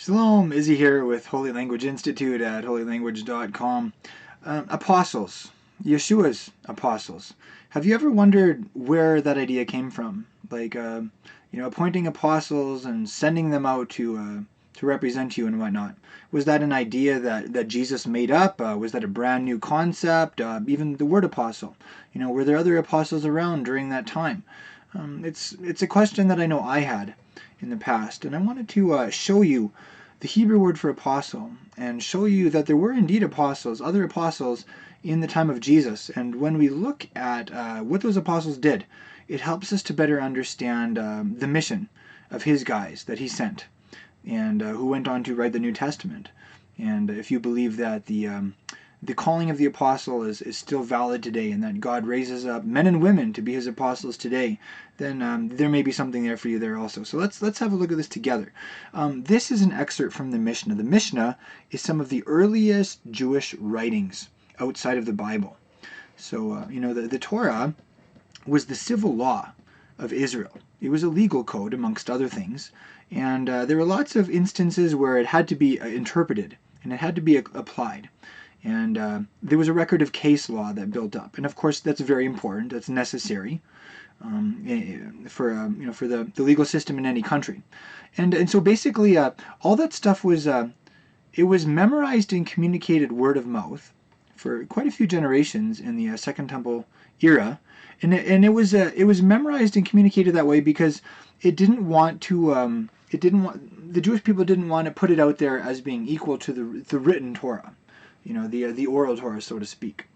Shalom, Izzy here with Holy Language Institute at holylanguage.com. Apostles, Yeshua's apostles. Have you ever wondered where that idea came from? Appointing apostles and sending them out to represent you and whatnot. Was that an idea that Jesus made up? Was that a brand new concept? Even the word apostle. Were there other apostles around during that time? It's a question that I know I had in the past, and I wanted to show you the Hebrew word for apostle and show you that there were indeed apostles, other apostles in the time of Jesus. And when we look at what those apostles did, it helps us to better understand the mission of his guys that he sent and who went on to write the New Testament. And if you believe that the calling of the apostle is still valid today and that God raises up men and women to be his apostles today, then there may be something there for you there also. So let's have a look at this together. This is an excerpt from the Mishnah. The Mishnah is some of the earliest Jewish writings outside of the Bible. So, the Torah was the civil law of Israel. It was a legal code, amongst other things, and there were lots of instances where it had to be interpreted and it had to be applied. And there was a record of case law that built up, and of course that's very important. That's necessary for the legal system in any country. And so basically, all that stuff was it was memorized and communicated word of mouth for quite a few generations in the Second Temple era, and it was memorized and communicated that way because it didn't want to. The Jewish people didn't want to put it out there as being equal to the written Torah. The oral Torah, so to speak.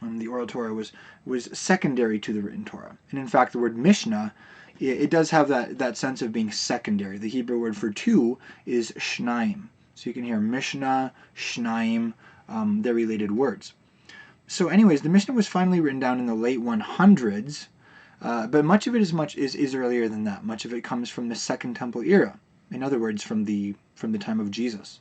The oral Torah was secondary to the written Torah. And in fact, the word Mishnah, it does have that sense of being secondary. The Hebrew word for two is shnaim. So you can hear Mishnah, shnaim, they're related words. So anyways, the Mishnah was finally written down in the late 100s, but much of it is earlier than that. Much of it comes from the Second Temple era. In other words, from the time of Jesus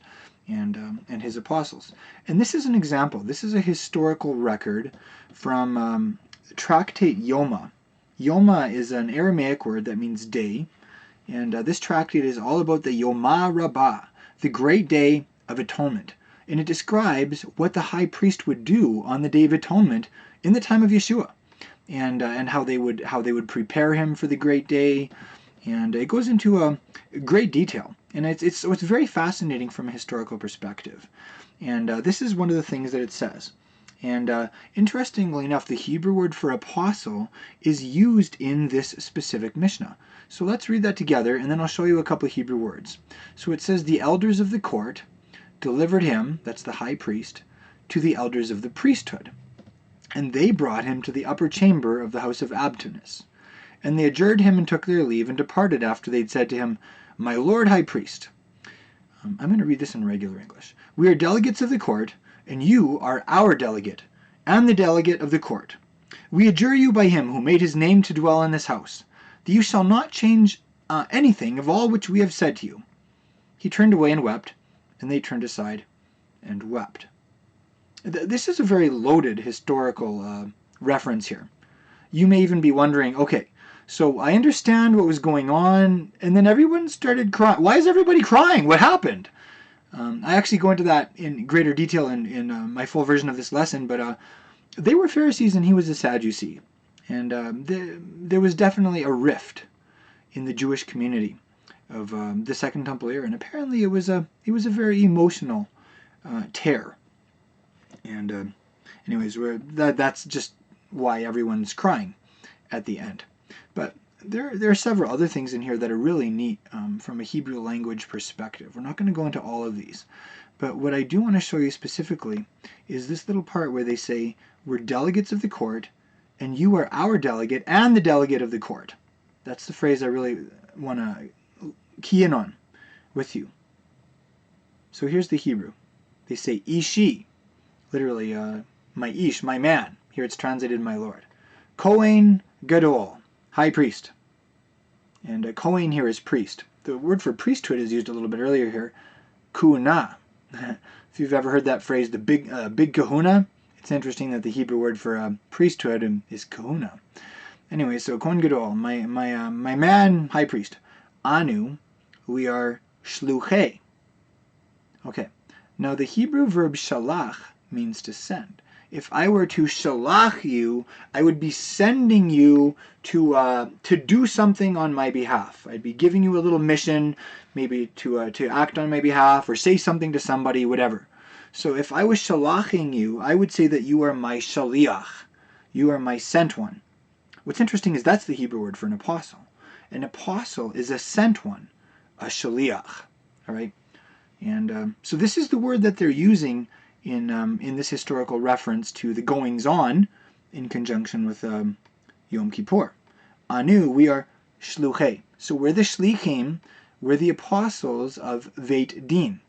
and his apostles. And this is an example. This is a historical record from Tractate Yoma. Yoma is an Aramaic word that means day, and this tractate is all about the Yoma Rabbah, the great day of atonement. And it describes what the high priest would do on the Day of Atonement in the time of Yeshua, and how they would prepare him for the great day. And it goes into great detail, and it's very fascinating from a historical perspective. And this is one of the things that it says. And interestingly enough, the Hebrew word for apostle is used in this specific Mishnah. So let's read that together, and then I'll show you a couple of Hebrew words. So it says, the elders of the court delivered him, that's the high priest, to the elders of the priesthood. And they brought him to the upper chamber of the house of Abtunus. And they adjured him and took their leave and departed after they'd said to him, My Lord High Priest. I'm going to read this in regular English. We are delegates of the court, and you are our delegate, and the delegate of the court. We adjure you by him who made his name to dwell in this house, that you shall not change anything of all which we have said to you. He turned away and wept, and they turned aside and wept. This is a very loaded historical reference here. You may even be wondering, okay, so I understand what was going on, and then everyone started crying. Why is everybody crying? What happened? I actually go into that in greater detail in my full version of this lesson, but they were Pharisees and he was a Sadducee. And there was definitely a rift in the Jewish community of the Second Temple era, and apparently it was a very emotional tear. And anyways, that's just why everyone's crying at the end. But there are several other things in here that are really neat from a Hebrew language perspective. We're not going to go into all of these. But what I do want to show you specifically is this little part where they say, we're delegates of the court, and you are our delegate and the delegate of the court. That's the phrase I really want to key in on with you. So here's the Hebrew. They say, Ishi, literally, my Ish, my man. Here it's translated, my Lord. Kohen Gadol, high priest. And Kohen here is priest. The word for priesthood is used a little bit earlier here. Kuna. If you've ever heard that phrase, the big kahuna, it's interesting that the Hebrew word for priesthood is kahuna. Anyway, so Kohen Gadol, my man, high priest. Anu, we are shluchei. Okay, now the Hebrew verb shalach means to send. If I were to shalach you, I would be sending you to do something on my behalf. I'd be giving you a little mission, maybe to act on my behalf or say something to somebody, whatever. So if I was shalaching you, I would say that you are my shaliach. You are my sent one. What's interesting is that's the Hebrew word for an apostle. An apostle is a sent one, a shaliach. All right. And so this is the word that they're using in this historical reference to the goings-on in conjunction with Yom Kippur. Anu, we are shluchei. So we're the shlichim, we're the apostles of Beit Din.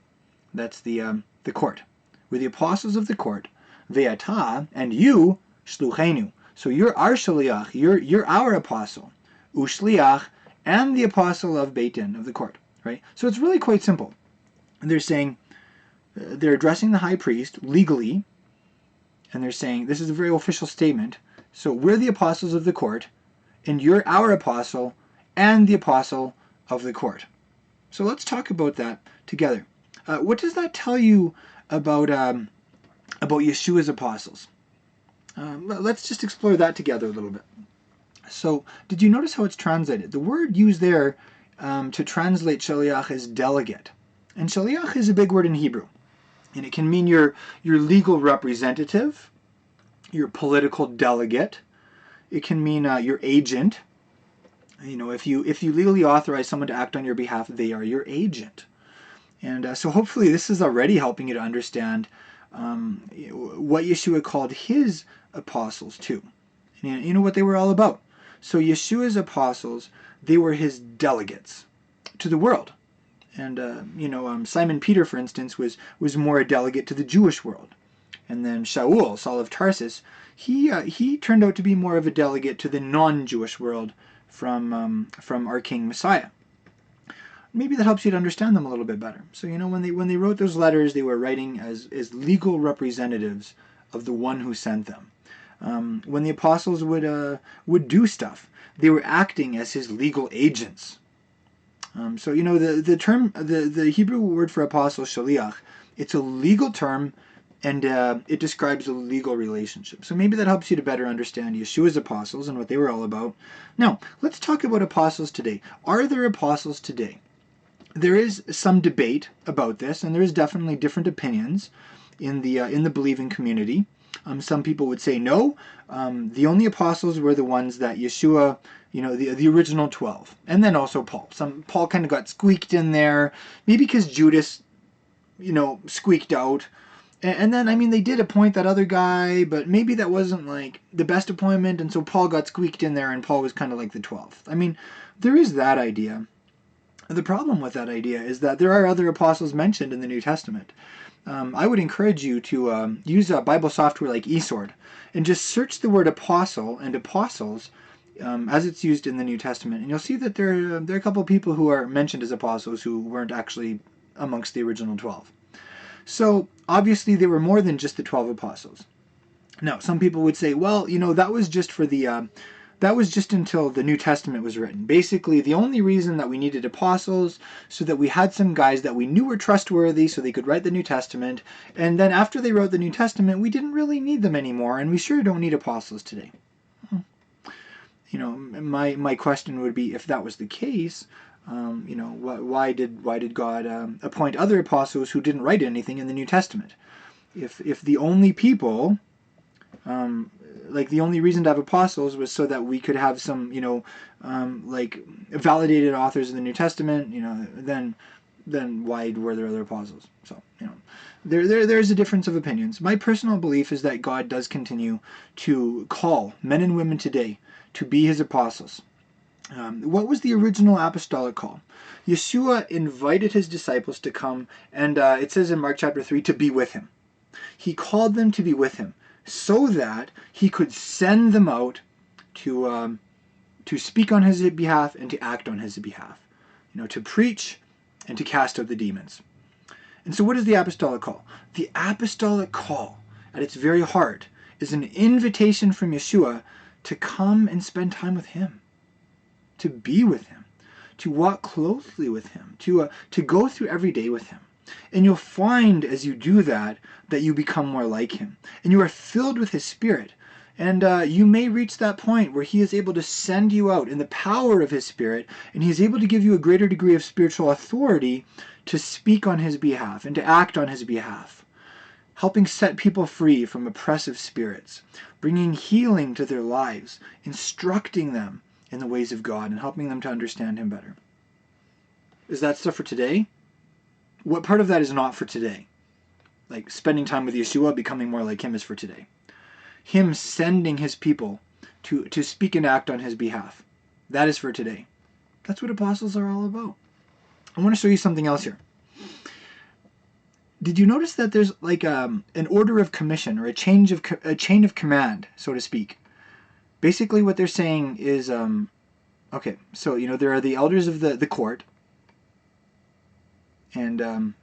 That's the court. We're the apostles of the court. Ve'ata, and you, shluchenu. So you're our shaliach, you're our apostle. Ushliach, and the apostle of Beit Din, of the court. Right? So it's really quite simple. And they're saying, they're addressing the high priest legally, and they're saying, this is a very official statement, so we're the apostles of the court, and you're our apostle, and the apostle of the court. So let's talk about that together. What does that tell you about Yeshua's apostles? Let's just explore that together a little bit. So, did you notice how it's translated? The word used there to translate shaliach is delegate. And shaliach is a big word in Hebrew. And it can mean your legal representative, your political delegate. It can mean your agent. You know, if you legally authorize someone to act on your behalf, they are your agent. And so hopefully this is already helping you to understand what Yeshua called his apostles too. And you know what they were all about. So Yeshua's apostles, they were his delegates to the world. And Simon Peter, for instance, was more a delegate to the Jewish world. And then Shaul, Saul of Tarsus, he turned out to be more of a delegate to the non-Jewish world from our King Messiah. Maybe that helps you to understand them a little bit better. So when they wrote those letters, they were writing as legal representatives of the one who sent them. When the apostles would do stuff, they were acting as his legal agents. So the term, the Hebrew word for apostle, shaliach, it's a legal term, and it describes a legal relationship. So maybe that helps you to better understand Yeshua's apostles and what they were all about. Now, let's talk about apostles today. Are there apostles today? There is some debate about this, and there is definitely different opinions in the believing community. Some people would say no. The only apostles were the ones that Yeshua, the original 12, and then also Paul. Paul kind of got squeaked in there, maybe because Judas, squeaked out. And then, they did appoint that other guy, but maybe that wasn't like the best appointment, and so Paul got squeaked in there, and Paul was kind of like the 12th. There is that idea. The problem with that idea is that there are other apostles mentioned in the New Testament. I would encourage you to use a Bible software like eSword and just search the word apostle and apostles as it's used in the New Testament, and you'll see that there are a couple of people who are mentioned as apostles who weren't actually amongst the original 12. So obviously they were more than just the 12 apostles. Now, some people would say, well, that was just for that was just until the New Testament was written. Basically, the only reason that we needed apostles so that we had some guys that we knew were trustworthy so they could write the New Testament. And then after they wrote the New Testament, we didn't really need them anymore, and we sure don't need apostles today. My question would be, if that was the case, why did God appoint other apostles who didn't write anything in the New Testament? If the only people... the only reason to have apostles was so that we could have some, validated authors in the New Testament, then why were there other apostles? So, there's a difference of opinions. My personal belief is that God does continue to call men and women today to be his apostles. What was the original apostolic call? Yeshua invited his disciples to come, and it says in Mark chapter 3, to be with him. He called them to be with him, so that he could send them out to speak on his behalf and to act on his behalf, to preach and to cast out the demons. And so what is the apostolic call? The apostolic call, at its very heart, is an invitation from Yeshua to come and spend time with him, to be with him, to walk closely with him, to go through every day with him. And you'll find as you do that, that you become more like him. And you are filled with his Spirit. And you may reach that point where he is able to send you out in the power of his Spirit, and he is able to give you a greater degree of spiritual authority to speak on his behalf and to act on his behalf, helping set people free from oppressive spirits, bringing healing to their lives, instructing them in the ways of God, and helping them to understand him better. Is that stuff for today? What part of that is not for today? Like spending time with Yeshua, becoming more like him, is for today. Him sending his people to speak and act on his behalf. That is for today. That's what apostles are all about. I want to show you something else here. Did you notice that there's like an order of commission, or a chain of command, so to speak? Basically what they're saying is, okay, so there are the elders of the court, and then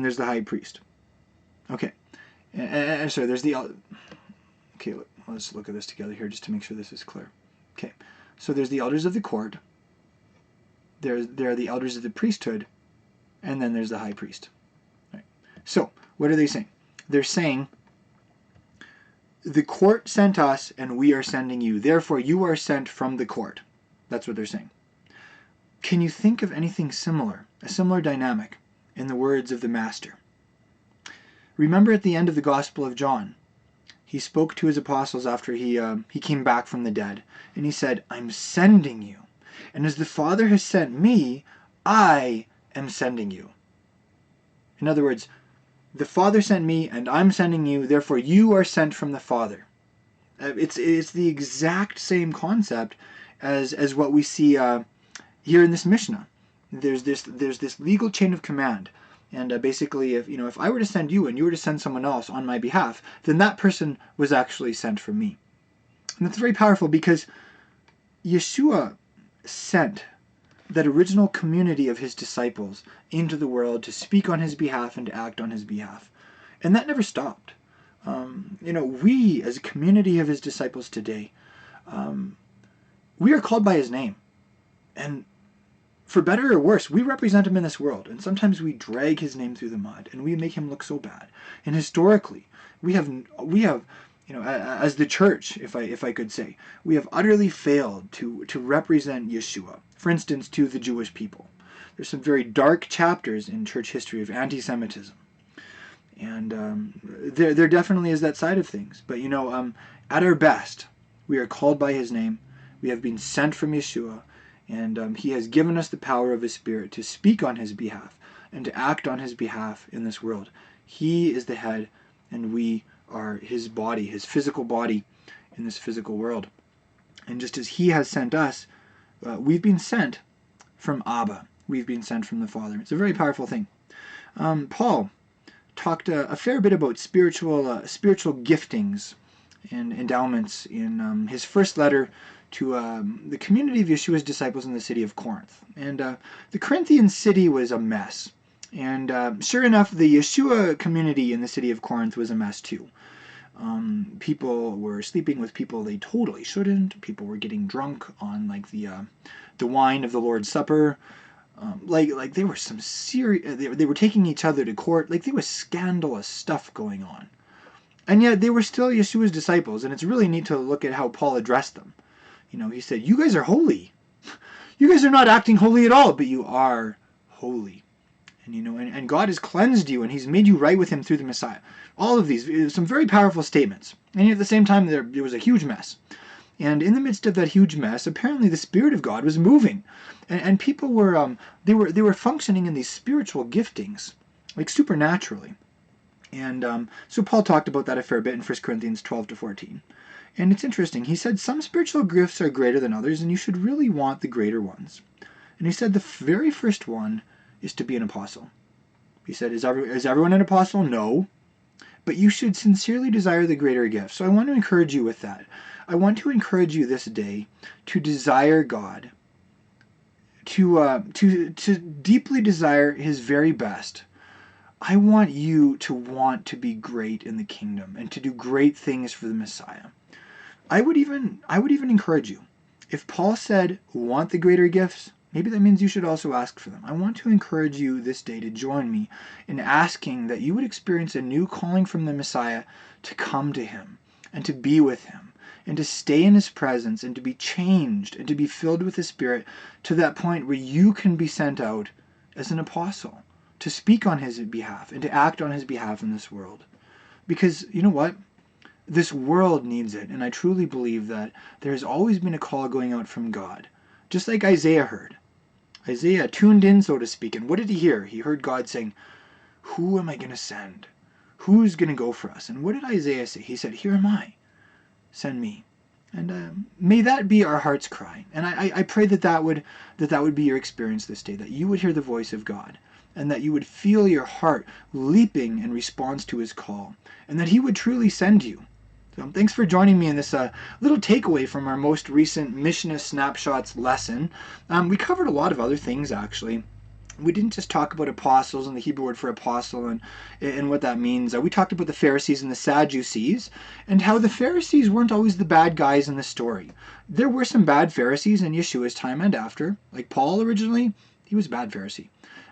there's the high priest. Okay. And sorry, there's the... Okay, let's look at this together here just to make sure this is clear. Okay, so there's the elders of the court, there are the elders of the priesthood, and then there's the high priest. Right. So, what are they saying? They're saying, the court sent us, and we are sending you. Therefore, you are sent from the court. That's what they're saying. Can you think of anything similar, a similar dynamic, in the words of the Master? Remember at the end of the Gospel of John, he spoke to his apostles after he came back from the dead, and he said, I'm sending you. And as the Father has sent me, I am sending you. In other words, the Father sent me, and I'm sending you, therefore you are sent from the Father. It's the exact same concept as what we see here in this Mishnah. There's this legal chain of command. And basically, if I were to send you and you were to send someone else on my behalf, then that person was actually sent from me. And that's very powerful because Yeshua sent that original community of his disciples into the world to speak on his behalf and to act on his behalf. And that never stopped. We, as a community of his disciples today, we are called by his name. And for better or worse, we represent him in this world, and sometimes we drag his name through the mud, and we make him look so bad. And historically, we have, as the church, if I could say, we have utterly failed to represent Yeshua. For instance, to the Jewish people. There's some very dark chapters in church history of anti-Semitism, and there definitely is that side of things. But at our best, we are called by his name. We have been sent from Yeshua. And he has given us the power of his Spirit to speak on his behalf and to act on his behalf in this world. He is the head, and we are his body, his physical body in this physical world. And just as he has sent us, we've been sent from Abba. We've been sent from the Father. It's a very powerful thing. Paul talked a fair bit about spiritual giftings and endowments in his first letter to the community of Yeshua's disciples in the city of Corinth. And the Corinthian city was a mess. And sure enough, the Yeshua community in the city of Corinth was a mess too. People were sleeping with people they totally shouldn't. People were getting drunk on the wine of the Lord's Supper. There was some serious... They were taking each other to court. There was scandalous stuff going on. And yet they were still Yeshua's disciples. And it's really neat to look at how Paul addressed them. He said, you guys are holy. You guys are not acting holy at all, but you are holy. And and God has cleansed you, and he's made you right with him through the Messiah. All of these, some very powerful statements. And at the same time, there was a huge mess. And in the midst of that huge mess, apparently the Spirit of God was moving. And people were, they were functioning in these spiritual giftings, supernaturally. And so Paul talked about that a fair bit in 1 Corinthians 12-14. And it's interesting. He said some spiritual gifts are greater than others, and you should really want the greater ones. And he said the very first one is to be an apostle. He said, is everyone an apostle? No. But you should sincerely desire the greater gift. So I want to encourage you with that. I want to encourage you this day to desire God, to deeply desire his very best. I want you to want to be great in the kingdom and to do great things for the Messiah. I would even encourage you. If Paul said, want the greater gifts, maybe that means you should also ask for them. I want to encourage you this day to join me in asking that you would experience a new calling from the Messiah to come to him and to be with him and to stay in his presence and to be changed and to be filled with the Spirit to that point where you can be sent out as an apostle to speak on his behalf and to act on his behalf in this world. Because you know what? This world needs it, and I truly believe that there has always been a call going out from God, just like Isaiah heard. Isaiah tuned in, so to speak, and what did he hear? He heard God saying, who am I going to send? Who's going to go for us? And what did Isaiah say? He said, here am I, send me. And may that be our heart's cry. And I pray that would be your experience this day, that you would hear the voice of God, and that you would feel your heart leaping in response to his call, and that he would truly send you. So thanks for joining me in this little takeaway from our most recent Mishnah Snapshots lesson. We covered a lot of other things, actually. We didn't just talk about apostles and the Hebrew word for apostle and what that means. We talked about the Pharisees and the Sadducees and how the Pharisees weren't always the bad guys in the story. There were some bad Pharisees in Yeshua's time and after. Like Paul originally, he was a bad Pharisee.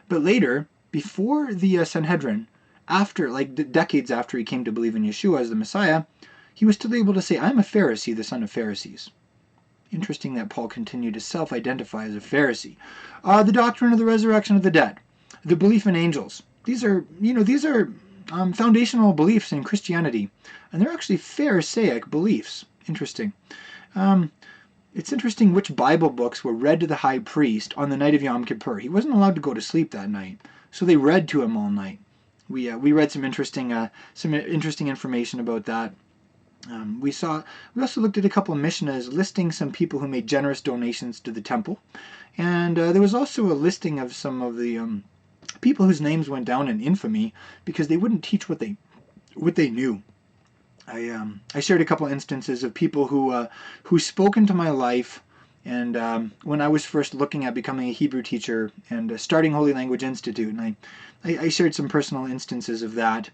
But later, before the Sanhedrin, after, like decades after he came to believe in Yeshua as the Messiah, he was still able to say, I'm a Pharisee, the son of Pharisees. Interesting that Paul continued to self-identify as a Pharisee. The doctrine of the resurrection of the dead, the belief in angels. These are foundational beliefs in Christianity, and they're actually Pharisaic beliefs. Interesting. It's interesting which Bible books were read to the high priest on the night of Yom Kippur. He wasn't allowed to go to sleep that night, so they read to him all night. We read some interesting information about that. We also looked at a couple of Mishnahs listing some people who made generous donations to the temple, and there was also a listing of some of the people whose names went down in infamy because they wouldn't teach what they knew. I shared a couple of instances of people who spoke into my life, and when I was first looking at becoming a Hebrew teacher and starting Holy Language Institute, and I shared some personal instances of that.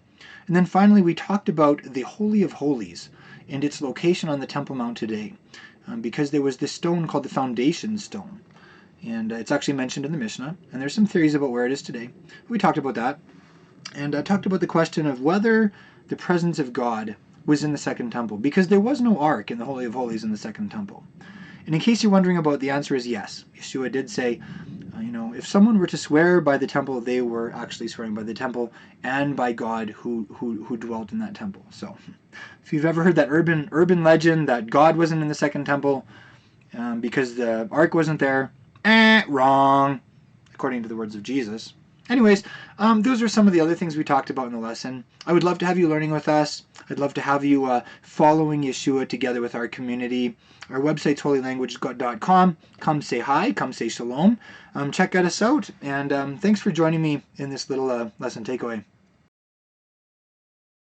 And then finally we talked about the Holy of Holies and its location on the Temple Mount today, because there was this stone called the Foundation Stone, and it's actually mentioned in the Mishnah, and there's some theories about where it is today. We talked about that, and I talked about the question of whether the presence of God was in the Second Temple, because there was no Ark in the Holy of Holies in the Second Temple. And in case you're wondering about, the answer is yes. Yeshua did say, if someone were to swear by the temple, they were actually swearing by the temple and by God who dwelt in that temple. So if you've ever heard that urban legend that God wasn't in the Second Temple because the Ark wasn't there, wrong, according to the words of Jesus. Anyways, those are some of the other things we talked about in the lesson. I would love to have you learning with us. I'd love to have you following Yeshua together with our community. Our website's holylanguage.com. Come say hi. Come say shalom. Check us out. And thanks for joining me in this little lesson takeaway.